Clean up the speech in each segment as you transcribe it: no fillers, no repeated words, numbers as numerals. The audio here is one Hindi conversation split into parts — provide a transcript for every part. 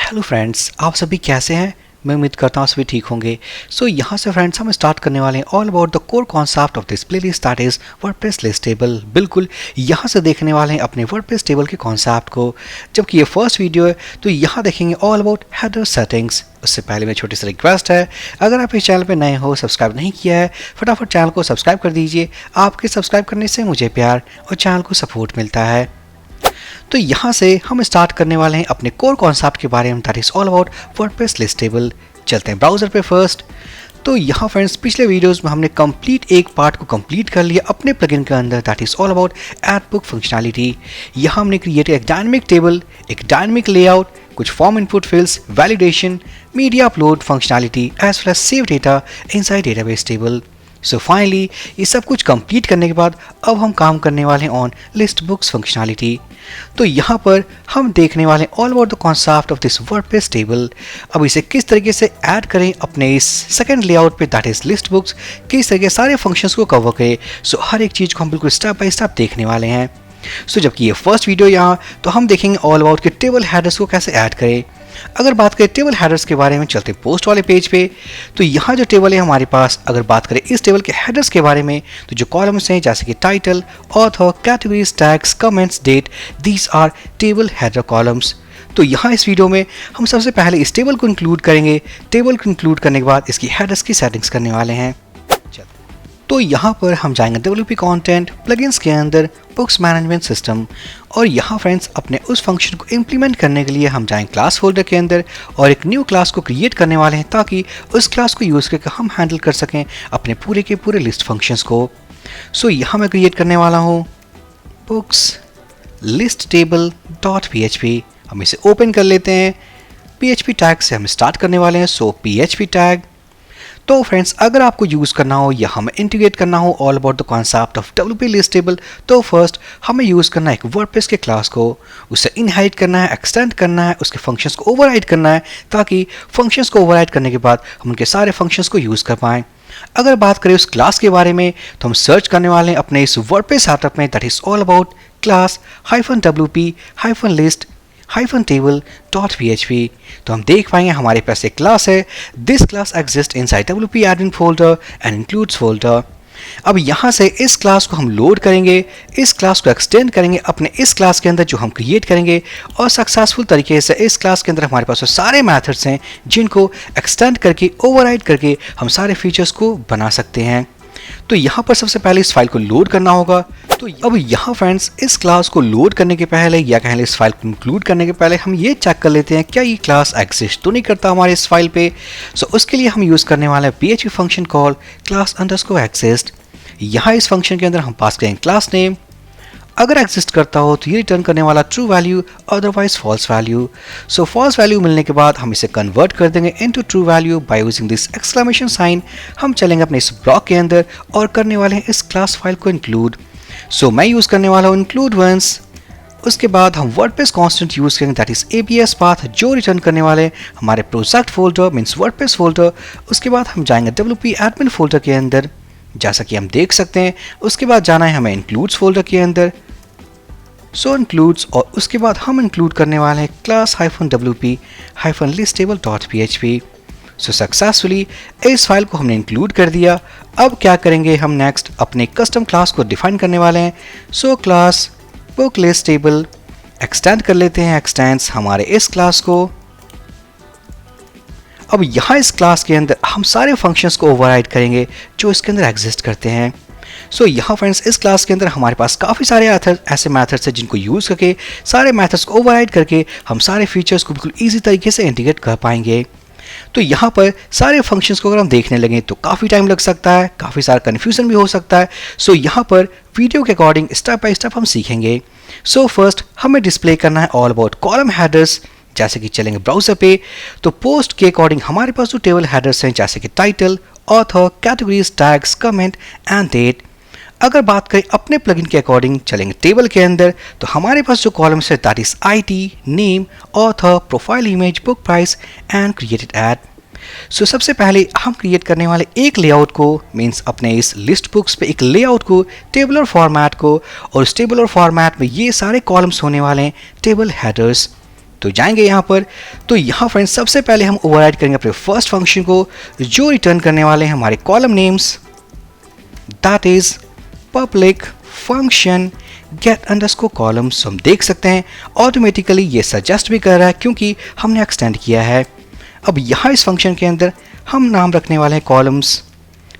हेलो फ्रेंड्स, आप सभी कैसे हैं। मैं उम्मीद करता हूँ सभी ठीक होंगे। सो यहाँ से फ्रेंड्स हम स्टार्ट करने वाले हैं all about the core concept of this playlist that is WordPress list table. बिल्कुल यहाँ से देखने वाले हैं अपने वर्डप्रेस टेबल के कॉन्सेप्ट को। जबकि ये फर्स्ट वीडियो है तो यहाँ देखेंगे ऑल अबाउट हेडर सेटिंग्स। उससे पहले मेरी छोटी सी रिक्वेस्ट है, अगर आप इस चैनल पर नए हो, सब्सक्राइब नहीं किया है, फटाफट चैनल को सब्सक्राइब कर दीजिए। आपके सब्सक्राइब करने से मुझे प्यार और चैनल को सपोर्ट मिलता है। तो यहाँ से हम स्टार्ट करने वाले हैं अपने कोर कॉन्सेप्ट के बारे में, that is all about WordPress list table. चलते हैं ब्राउज़र पे फर्स्ट। तो यहाँ फ्रेंड्स पिछले वीडियोस में हमने कंप्लीट एक पार्ट को कंप्लीट कर लिया अपने प्लगइन के अंदर, that is all about add book functionality. यहाँ हमने क्रिएट एक डायनामिक टेबल, एक डायनामिक लेआउट, कुछ form input fields, validation, media upload functionality as well as save data inside database table. So finally ये सब कुछ कंप्लीट करने के बाद अब हम काम करने वाले हैं ऑन लिस्ट बुक्स फंक्शनैलिटी। तो यहाँ पर हम देखने वाले हैं all about the concept of this WordPress table. अब इसे किस तरीके से ऐड करें अपने इस सेकंड लेआउट पे, दैट इज लिस्ट बुक्स, किस तरीके सारे फंक्शंस को कवर करें। सो हर एक चीज़ को हम बिल्कुल स्टेप बाय स्टेप देखने वाले हैं। सो जबकि ये फर्स्ट वीडियो यहाँ तो हम देखेंगे ऑल अबाउट के टेबल हेडर्स को कैसे ऐड करें। अगर बात करें टेबल हेडर्स के बारे में, चलते पोस्ट वाले पेज पे। तो यहाँ जो टेबल है हमारे पास, अगर बात करें इस टेबल के हेडर्स के बारे में, तो जो कॉलम्स हैं जैसे कि title, author, categories, tags, comments, date, these are table header columns. तो यहाँ इस वीडियो में हम सबसे पहले इस टेबल को इंक्लूड करेंगे। टेबल को इंक्लूड करने के बाद इसकी हेडर्स की सेटिंग्स करने वाले हैं। तो यहाँ पर हम जाएंगे WP कंटेंट प्लगइन्स के अंदर बुक्स मैनेजमेंट सिस्टम, और यहाँ फ्रेंड्स अपने उस फंक्शन को इम्प्लीमेंट करने के लिए हम जाएंगे क्लास फोल्डर के अंदर और एक न्यू क्लास को क्रिएट करने वाले हैं, ताकि उस क्लास को यूज़ करके हम हैंडल कर सकें अपने पूरे के पूरे लिस्ट फंक्शंस को। सो यहाँ मैं क्रिएट करने वाला हूँ books list table dot PHP। हम इसे ओपन कर लेते हैं। PHP टैग से हम स्टार्ट करने वाले हैं। सो PHP टैग। तो फ्रेंड्स अगर आपको यूज़ करना हो या हमें इंटीग्रेट करना हो all about the concept of WP list table, तो फर्स्ट हमें यूज़ करना है एक वर्डप्रेस के क्लास को, उसे इनहेरिट करना है, एक्सटेंड करना है, उसके फंक्शंस को ओवरराइड करना है, ताकि फंक्शंस को ओवरराइड करने के बाद हम उनके सारे फंक्शंस को यूज़ कर पाएँ। अगर बात करें उस क्लास के बारे में, तो हम सर्च करने वाले हैं अपने इस वर्डप्रेस सेटअप में, that is all about class -WP -list -table dot PHP। तो हम देख पाएंगे हमारे पास एक क्लास है। This class exist inside WP admin folder and includes folder. अब यहाँ से इस क्लास को हम लोड करेंगे, इस क्लास को एक्सटेंड करेंगे अपने इस क्लास के अंदर जो हम क्रिएट करेंगे, और सक्सेसफुल तरीके से इस क्लास के अंदर हमारे पास वो सारे मेथड्स हैं जिनको एक्सटेंड करके ओवरराइड करके हम सारे फीचर्स को बना सकते हैं। तो यहाँ पर सबसे पहले इस फाइल को लोड करना होगा। तो अब यहाँ फ्रेंड्स इस क्लास को लोड करने के पहले, या कहें इस फाइल को इंक्लूड करने के पहले, हम ये चेक कर लेते हैं क्या ये क्लास एग्जिस्ट तो नहीं करता हमारे इस फाइल पे। सो उसके लिए हम यूज़ करने वाले हैं PHP function call class underscore exist. यहाँ इस फंक्शन के अंदर हम पास करेंगे क्लास नेम। अगर एग्जिस्ट करता हो तो ये रिटर्न करने वाला true value, otherwise false value. So false value मिलने के बाद हम इसे कन्वर्ट कर देंगे into true value by using this exclamation sign. हम चलेंगे अपने इस ब्लॉक के अंदर और करने वाले हैं इस क्लास फाइल को इंक्लूड। सो मैं यूज़ करने वाला हूँ इंक्लूड वंस। उसके बाद हम वर्डप्रेस कांस्टेंट यूज़ करेंगे, दैट इज APS पाथ, जो रिटर्न करने वाले हमारे project folder means WordPress folder. उसके बाद हम जाएंगे WP एडमिन फोल्डर के अंदर, जैसा कि हम देख सकते हैं। उसके बाद जाना है हमें इंक्लूड्स फोल्डर के अंदर, सो इंक्लूड्स, और उसके बाद हम इंक्लूड करने वाले हैं class -WP -list table dot PHP। सो सक्सेसफुली इस फाइल को हमने इंक्लूड कर दिया। अब क्या करेंगे हम नेक्स्ट, अपने कस्टम क्लास को डिफाइन करने वाले हैं। So class book list table extend कर लेते हैं, एक्सटेंड्स हमारे इस क्लास को। अब यहाँ इस क्लास के अंदर हम सारे फंक्शंस को ओवरराइड करेंगे जो इसके अंदर एग्जिस्ट करते हैं। सो यहाँ फ्रेंड्स इस क्लास के अंदर हमारे पास काफ़ी सारे ऐसे मेथड्स हैं जिनको यूज़ करके, सारे मेथड्स को ओवरराइड करके हम सारे फीचर्स को बिल्कुल ईजी तरीके से इंटीग्रेट कर पाएंगे। तो यहाँ पर सारे फंक्शंस को अगर हम देखने लगें तो काफ़ी टाइम लग सकता है, काफ़ी सारा कन्फ्यूजन भी हो सकता है। सो यहाँ पर वीडियो के अकॉर्डिंग स्टेप बाय स्टेप हम सीखेंगे। सो फर्स्ट हमें डिस्प्ले करना है ऑल अबाउट कॉलम हेडर्स। जैसे कि चलेंगे ब्राउज़र पे, तो पोस्ट के अकॉर्डिंग हमारे पास जो टेबल हेडर्स हैं जैसे कि title, author, categories, tags, comment and date. अगर बात करें अपने प्लगइन के अकॉर्डिंग, चलेंगे टेबल के अंदर, तो हमारे पास जो कॉलम्स है that is IT, name, author, profile image, book price and created at. So सबसे पहले हम क्रिएट करने वाले एक लेआउट को, मीन्स अपने इस लिस्ट बुक्स पे एक लेआउट को, टेबलर फॉर्मेट को, और इस टेबलर फॉर्मेट में ये सारे कॉलम्स होने वाले हैं टेबल हेडर्स। तो जाएंगे यहाँ पर, तो यहाँ फ्रेंड्स सबसे पहले हम ओवरराइड करेंगे अपने फर्स्ट फंक्शन को जो रिटर्न करने वाले हैं हमारे column names, that is public function get underscore columns. हम देख सकते हैं ऑटोमेटिकली ये सजेस्ट भी कर रहा है क्योंकि हमने एक्सटेंड किया है। अब यहाँ इस फंक्शन के अंदर हम नाम रखने वाले हैं कॉलम्स,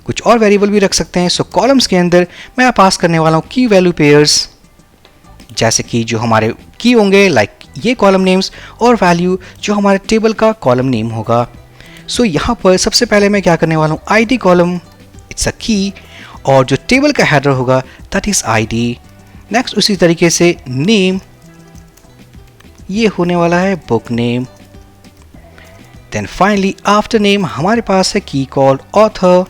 कुछ और वेरिएबल भी रख सकते हैं। सो कॉलम्स के अंदर मैं पास करने वाला हूँ की वैल्यू पेयर्स, जैसे कि जो हमारे की होंगे लाइक ये कॉलम नेम्स, और वैल्यू जो हमारे टेबल का कॉलम नेम होगा। सो यहाँ पर सबसे पहले मैं क्या करने वाला हूँ, आईडी कॉलम इट्स अ की, और जो टेबल का हेडर होगा दैट इज आईडी। नेक्स्ट उसी तरीके से नेम, ये होने वाला है book name. Then finally after name हमारे पास है key called author.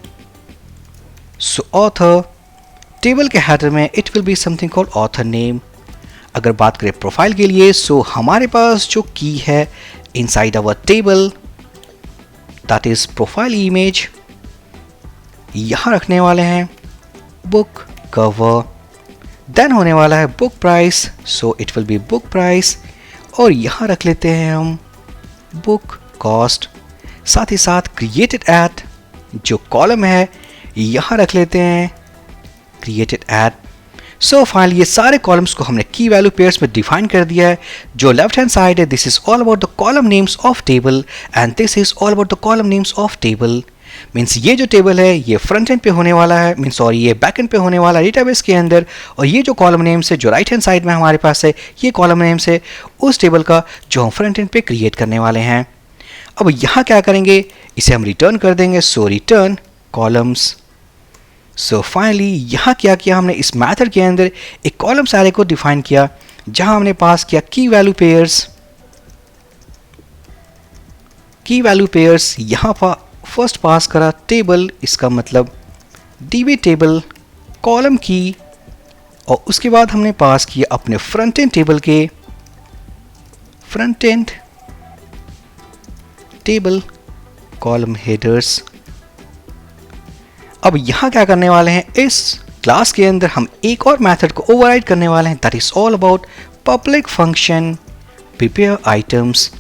So author table के हेडर में it will be something called author name. अगर बात करें प्रोफाइल के लिए, सो हमारे पास जो की है inside our table that is profile image, यहां रखने वाले हैं बुक कवर। देन होने वाला है book price, so it will be book price, और यहां रख लेते हैं हम बुक कॉस्ट। साथ ही साथ क्रिएटेड एट जो कॉलम है यहां रख लेते हैं क्रिएटेड एट। सो फाइनली ये सारे कॉलम्स को हमने की वैल्यू पेयर्स में डिफाइन कर दिया है। जो लेफ्ट हैंड साइड है this is all about the column names of table and this is all about the column names of table. Means ये जो टेबल है ये फ्रंट एंड पे होने वाला है, मीन्स सॉरी ये बैक एंड पे होने वाला है डेटाबेस के अंदर, और ये जो कॉलम नेम्स है जो राइट हैंड साइड में हमारे पास है ये कॉलम नेम्स है उस टेबल का जो हम फ्रंट एंड पे क्रिएट करने वाले हैं। अब यहाँ क्या करेंगे, इसे हम रिटर्न कर देंगे, सो रिटर्न कॉलम्स। सो फाइनली यहाँ क्या किया हमने, इस मैथड के अंदर एक कॉलम्स एरे को डिफाइन किया जहां हमने पास किया की वैल्यू पेयर्स। की वैल्यू पेयर्स यहाँ फर्स्ट पास करा टेबल, इसका मतलब डीबी टेबल कॉलम की, और उसके बाद हमने पास किया अपने फ्रंट एंड टेबल के front end table column headers. अब यहां क्या करने वाले हैं, इस क्लास के अंदर हम एक और मेथड को ओवरराइड करने वाले हैं that is all about public function prepare items.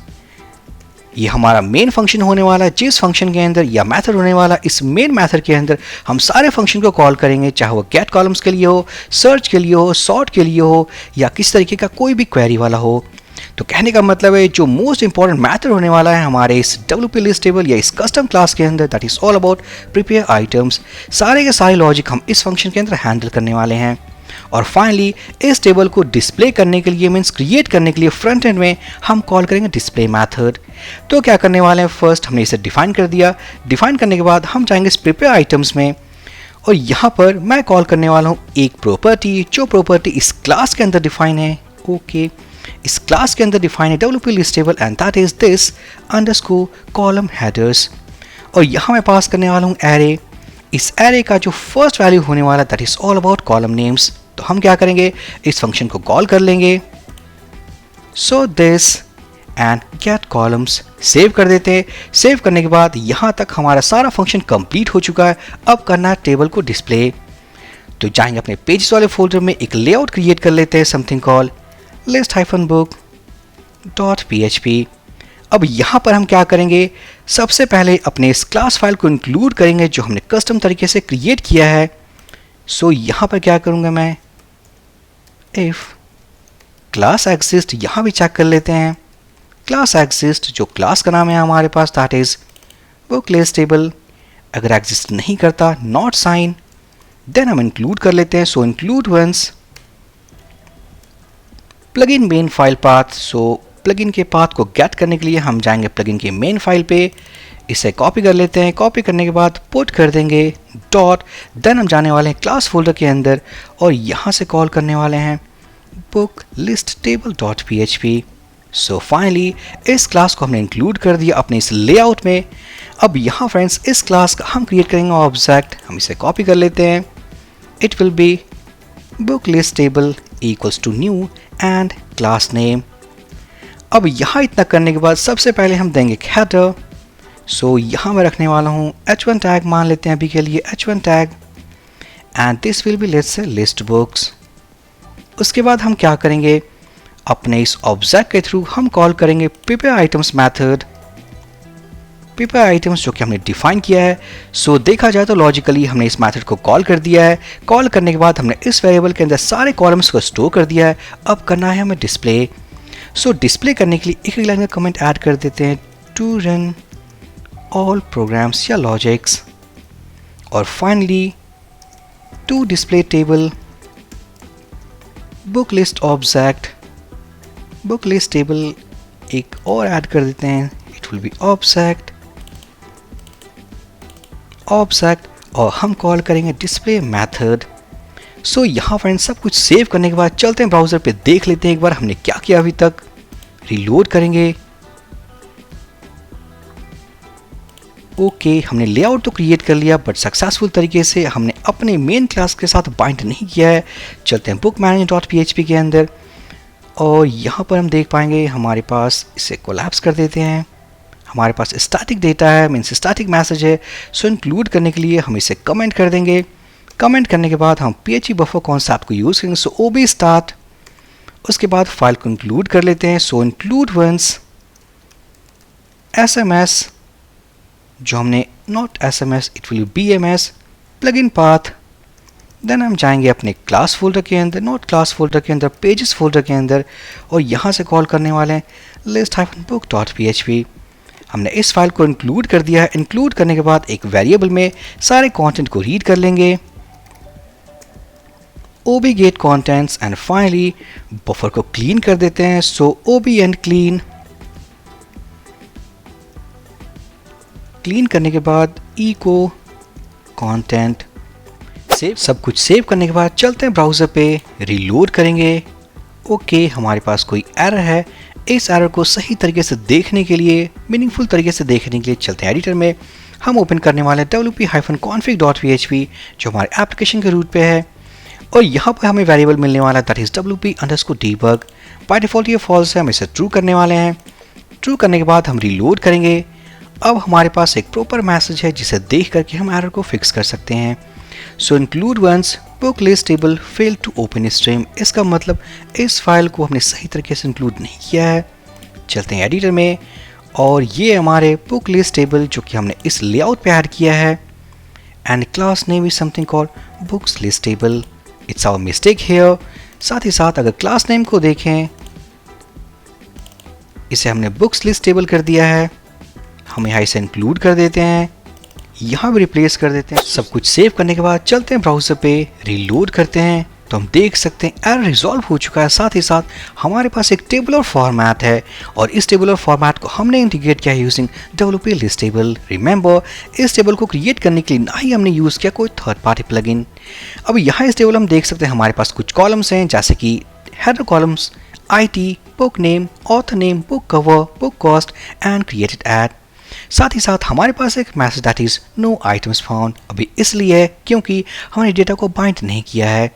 ये हमारा मेन फंक्शन होने वाला है जिस फंक्शन के अंदर या मेथड होने वाला, इस मेन मेथड के अंदर हम सारे फंक्शन को कॉल करेंगे, चाहे वो गेट कॉलम्स के लिए हो, सर्च के लिए हो, सॉर्ट के लिए हो, या किस तरीके का कोई भी क्वेरी वाला हो। तो कहने का मतलब है जो मोस्ट इंपॉर्टेंट मेथड होने वाला है हमारे इस WP लिस्ट टेबल या इस कस्टम क्लास के अंदर that is all about prepare items. सारे के सारे लॉजिक हम इस फंक्शन के अंदर हैंडल करने वाले हैं। और फाइनली इस टेबल को डिस्प्ले करने के लिए, मीन्स क्रिएट करने के लिए फ्रंट एंड में हम कॉल करेंगे डिस्प्ले मेथड। तो क्या करने वाले हैं, फर्स्ट हमने इसे डिफाइन कर दिया, डिफाइन करने के बाद हम जाएंगे प्रिपेयर आइटम्स में, और यहाँ पर मैं कॉल करने वाला हूँ एक प्रॉपर्टी, जो प्रॉपर्टी इस क्लास के अंदर डिफाइन है। ओके इस क्लास के अंदर डिफाइन है WP list table and that is this underscore column headers. और यहाँ मैं पास करने वाला हूँ एरे। इस एरे का जो फर्स्ट वैल्यू होने वाला that is all about column names. तो हम क्या करेंगे, इस फंक्शन को कॉल कर लेंगे, so this and get columns, save कर देते हैं। सेव करने के बाद यहाँ तक हमारा सारा फंक्शन कंप्लीट हो चुका है। अब करना है टेबल को डिस्प्ले। तो जाएंगे अपने पेजेस वाले फोल्डर में, एक लेआउट क्रिएट कर लेते हैं समथिंग कॉल list-book.php। अब यहाँ पर हम क्या करेंगे, सबसे पहले अपने इस क्लास फाइल को इंक्लूड करेंगे जो हमने कस्टम तरीके से क्रिएट किया है। सो यहाँ पर क्या करूँगा मैं, इफ क्लास एग्जिस्ट, यहाँ भी चेक कर लेते हैं क्लास एग्जिस्ट, जो क्लास का नाम है हमारे पास that is book list table. अगर एग्जिस्ट नहीं करता, नॉट साइन, देन हम इंक्लूड कर लेते हैं। So include once plugin main file path. So plugin के पाथ को गेट करने के लिए हम जाएंगे प्लगइन के मेन फाइल पे, इसे कॉपी कर लेते हैं। कॉपी करने के बाद पुट कर देंगे डॉट, देन हम जाने वाले हैं क्लास फोल्डर के अंदर और यहाँ से कॉल करने वाले हैं book list table dot php। So finally इस क्लास को हमने इंक्लूड कर दिया अपने इस लेआउट में। अब यहाँ फ्रेंड्स इस क्लास का हम क्रिएट करेंगे ऑब्जेक्ट, हम इसे कॉपी कर लेते हैं। It will be book list table equals to new and class name. अब यहाँ इतना करने के बाद सबसे पहले हम देंगे हेडर। सो यहाँ मैं रखने वाला हूँ h1 टैग, मान लेते हैं अभी के लिए h1 tag, and this will be let's say list books. उसके बाद हम क्या करेंगे, अपने इस ऑब्जेक्ट के थ्रू हम कॉल करेंगे prepare items method, prepare items जो कि हमने डिफाइन किया है। सो देखा जाए तो लॉजिकली हमने इस मेथड को कॉल कर दिया है। कॉल करने के बाद हमने इस वेरिएबल के अंदर सारे कॉलम्स को स्टोर कर दिया है। अब करना है हमें डिस्प्ले। सो डिस्प्ले करने के लिए एक लाइन का कमेंट ऐड कर देते हैं, टू रन ऑल प्रोग्राम्स या लॉजिक्स, और finally to display table book list object, book list table एक और ऐड कर देते हैं, इट विल बी ऑब्जेक्ट, और हम कॉल करेंगे डिस्प्ले मेथड। सो यहाँ फ्रेंड्स सब कुछ सेव करने के बाद चलते हैं ब्राउज़र पे, देख लेते हैं एक बार हमने क्या किया अभी तक। रीलोड करेंगे। ओके, हमने लेआउट तो क्रिएट कर लिया बट सक्सेसफुल तरीके से हमने अपने मेन क्लास के साथ बाइंड नहीं किया है। चलते हैं बुक मैनेजर.php के अंदर और यहाँ पर हम देख पाएंगे हमारे पास, इसे कोलैप्स कर देते हैं, हमारे पास स्टैटिक डेटा है, मीन्स स्टैटिक मैसेज है। सो इंक्लूड करने के लिए हम इसे कमेंट कर देंगे। कमेंट करने के बाद हम PHP बफर कॉन्सेप्ट को यूज़ करेंगे। सो OB स्टार्ट, उसके बाद फाइल को इंक्लूड कर लेते हैं। सो इंक्लूड वंस SMS, जो हमने not SMS, it will BMS plugin path. Then हम जाएंगे अपने क्लास फोल्डर के अंदर, नोट क्लास फोल्डर के अंदर, पेजेस फोल्डर के अंदर, और यहाँ से कॉल करने वाले हैं list-book.php। हमने इस फाइल को इंक्लूड कर दिया है। इंक्लूड करने के बाद एक वेरिएबल में सारे कंटेंट को रीड कर लेंगे, OB get contents, and finally buffer को क्लीन कर देते हैं। सो OB एंड क्लीन करने के बाद echo content सेव। सब कुछ सेव करने के बाद चलते हैं ब्राउज़र पे, रीलोड करेंगे। ओके, हमारे पास कोई एरर है। इस एरर को सही तरीके से देखने के लिए, मीनिंगफुल तरीके से देखने के लिए चलते हैं एडिटर में। हम ओपन करने वाले हैं wp-config.php जो हमारे एप्लीकेशन के रूट पे है, और यहाँ पर हमें वेरिएबल मिलने वाला है that is wp_debug। By default ये फॉल्स है, हम इसे ट्रू करने वाले हैं। ट्रू करने के बाद हम रीलोड करेंगे। अब हमारे पास एक प्रॉपर मैसेज है जिसे देख करके हम एरर को फिक्स कर सकते हैं। So include once book list table fail to open stream, इसका मतलब इस फाइल को हमने सही तरीके से इंक्लूड नहीं किया है। चलते हैं एडिटर में, और ये हमारे बुक लिस्ट टेबल जो कि हमने इस लेआउट पे ऐड किया है, and class name is something called books list table. It's our mistake here. साथ ही साथ अगर क्लास नेम को देखें, इसे हमने बुक्स लिस्ट टेबल कर दिया है, हम यहाँ इसे इंक्लूड कर देते हैं, यहाँ भी रिप्लेस कर देते हैं। सब कुछ सेव करने के बाद चलते हैं ब्राउज़र पे, रीलोड करते हैं, तो हम देख सकते हैं एरर रिजॉल्व हो चुका है। साथ ही साथ हमारे पास एक टेबुलर फॉर्मेट है, और इस टेबुलर फॉर्मेट को हमने इंटीग्रेट किया है using WP list table. Remember, इस टेबल को क्रिएट करने के लिए ना ही हमने यूज़ किया कोई थर्ड पार्टी प्लगइन। अब यहाँ इस टेबल हम देख सकते हैं हमारे पास कुछ कॉलम्स हैं, जैसे कि header columns, IT, book name, author name, book cover, book cost and created at. साथ ही साथ हमारे पास एक message that is no items found, अभी इसलिए है क्योंकि हमने डेटा को बाइंड नहीं किया है।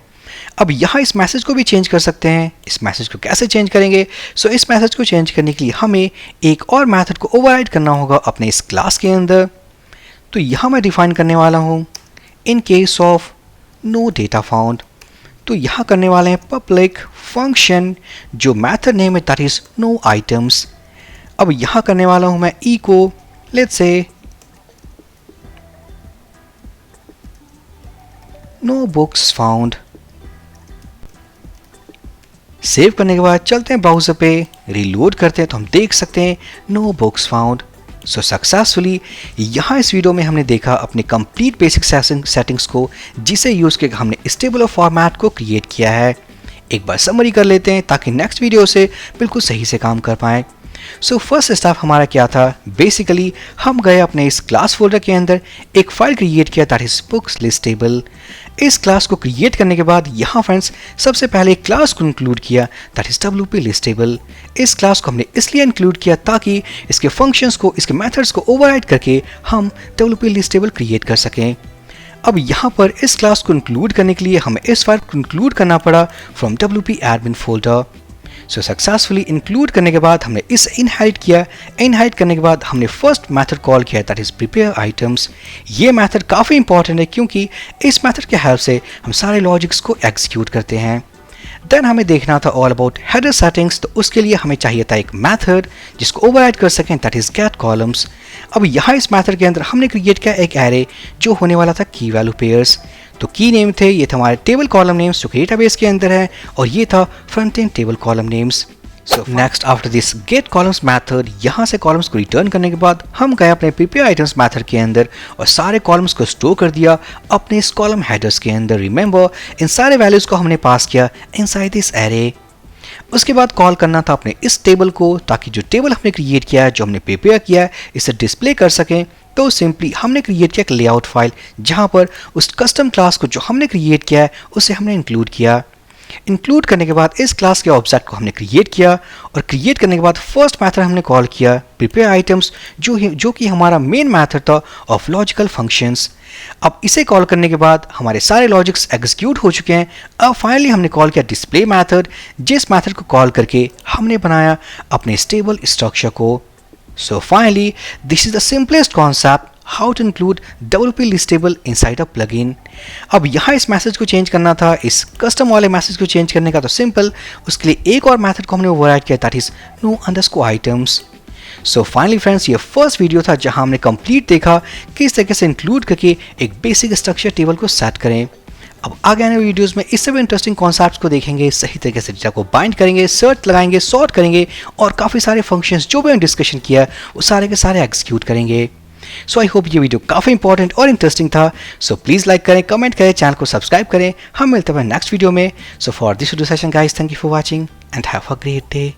अब यहाँ इस मैसेज को भी चेंज कर सकते हैं। इस मैसेज को कैसे चेंज करेंगे? सो इस मैसेज को चेंज करने के लिए हमें एक और मेथड को ओवरराइड करना होगा अपने इस क्लास के अंदर। तो यहाँ मैं डिफाइन करने वाला हूँ in case of no data found. तो यहाँ करने वाले हैं पब्लिक फंक्शन, जो मेथड नेम है दैट इज नो आइटम्स। अब यहाँ करने वाला हूँ मैं echo, let's say no books found। Save करने के बाद चलते हैं ब्राउज़र पे, रीलोड करते हैं, तो हम देख सकते हैं no books found। सो सक्सेसफुली यहाँ इस वीडियो में हमने देखा अपने कंप्लीट बेसिक सेटिंग्स को, जिसे यूज़ करके हमने इस टेबल ऑफ फॉर्मेट को क्रिएट किया है। एक बार समरी कर लेते हैं ताकि नेक्स्ट वीडियो से बिल्कुल सही से काम कर पाएँ। सो फर्स्ट स्टेप हमारा क्या था? बेसिकली हम गए अपने इस क्लास फोल्डर के अंदर, एक फाइल क्रिएट किया that is books list table. इस क्लास को क्रिएट करने के बाद यहाँ फ्रेंड्स सबसे पहले एक क्लास को इंक्लूड किया that is WP list table. इस क्लास को हमने इसलिए इंक्लूड किया ताकि इसके फंक्शंस को, इसके मेथड्स को ओवरराइड करके हम WP लिस्ट टेबल क्रिएट कर सकें। अब यहाँ पर इस क्लास को इंक्लूड करने के लिए हमें इस फाइल को इंक्लूड करना पड़ा from WP admin folder. So successfully include करने के बाद हमने इसे इनहेरिट किया। इनहेरिट करने के बाद हमने फर्स्ट मेथड कॉल किया दैट इज प्रिपेयर आइटम्स। ये मेथड काफ़ी इंपॉर्टेंट है क्योंकि इस मेथड के हेल्प से हम सारे लॉजिक्स को एग्जीक्यूट करते हैं। देन हमें देखना था ऑल अबाउट हेडर सेटिंग्स, तो उसके लिए हमें चाहिए था एक मेथड जिसको ओवरराइड कर सकें, दैट इज गेट कॉलम्स। अब यहाँ इस मेथड के अंदर हमने क्रिएट किया एक एरे जो होने वाला था की वैल्यू पेयर्स। तो की नेम थे, ये था हमारे टेबल कॉलम नेम्स जो डेटाबेस के अंदर है, और ये था front end table column names. So next after this get columns method, यहाँ से कॉलम्स को रिटर्न करने के बाद हम गए अपने प्रिपेयर आइटम्स मेथड के अंदर और सारे कॉलम्स को स्टोर कर दिया अपने इस कॉलम हेडर्स के अंदर। रिमेंबर, इन सारे वैल्यूज को हमने पास किया इनसाइड दिस एरे। उसके बाद कॉल करना था अपने इस टेबल को, ताकि जो टेबल हमने क्रिएट किया है, जो हमने प्रिपेयर किया है, इसे डिस्प्ले कर सकें। तो सिंपली हमने क्रिएट किया एक लेआउट फाइल, जहाँ पर उस कस्टम क्लास को जो हमने क्रिएट किया है उसे हमने इंक्लूड किया। इंक्लूड करने के बाद इस क्लास के ऑब्जेक्ट को हमने क्रिएट किया, और क्रिएट करने के बाद फर्स्ट मेथड हमने कॉल किया प्रिपेयर आइटम्स, जो कि हमारा मेन मेथड था ऑफ लॉजिकल फंक्शंस। अब इसे कॉल करने के बाद हमारे सारे लॉजिक्स एग्जीक्यूट हो चुके हैं। अब फाइनली हमने कॉल किया डिस्प्ले मेथड, जिस मेथड को कॉल करके हमने बनाया अपने स्टेबल स्ट्रक्चर को। So finally this is the simplest concept how to include WP list table inside a plugin. अब यहाँ इस मैसेज को चेंज करना था, इस कस्टम वाले मैसेज को चेंज करने का तो सिंपल, उसके लिए एक और मेथड को हमने ओवरराइड किया, that is no underscore items. So finally friends, ये फर्स्ट वीडियो था जहाँ हमने कंप्लीट देखा किस तरीके से इंक्लूड करके एक बेसिक स्ट्रक्चर टेबल को सेट करें। अब आगे आने वीडियोस में इससे भी इंटरेस्टिंग कॉन्सेप्ट्स को देखेंगे, सही तरीके से डेटा को बाइंड करेंगे, सर्च लगाएंगे, सॉर्ट करेंगे, और काफ़ी सारे फंक्शंस जो भी हमने डिस्कशन किया वो सारे के सारे एग्जीक्यूट करेंगे। सो आई होप ये वीडियो काफ़ी इंपॉर्टेंट और इंटरेस्टिंग था। सो प्लीज़ लाइक करें, कमेंट करें, चैनल को सब्सक्राइब करें। हम मिलते हैं नेक्स्ट वीडियो में। So for this video session guys, thank you for watching and have a great day.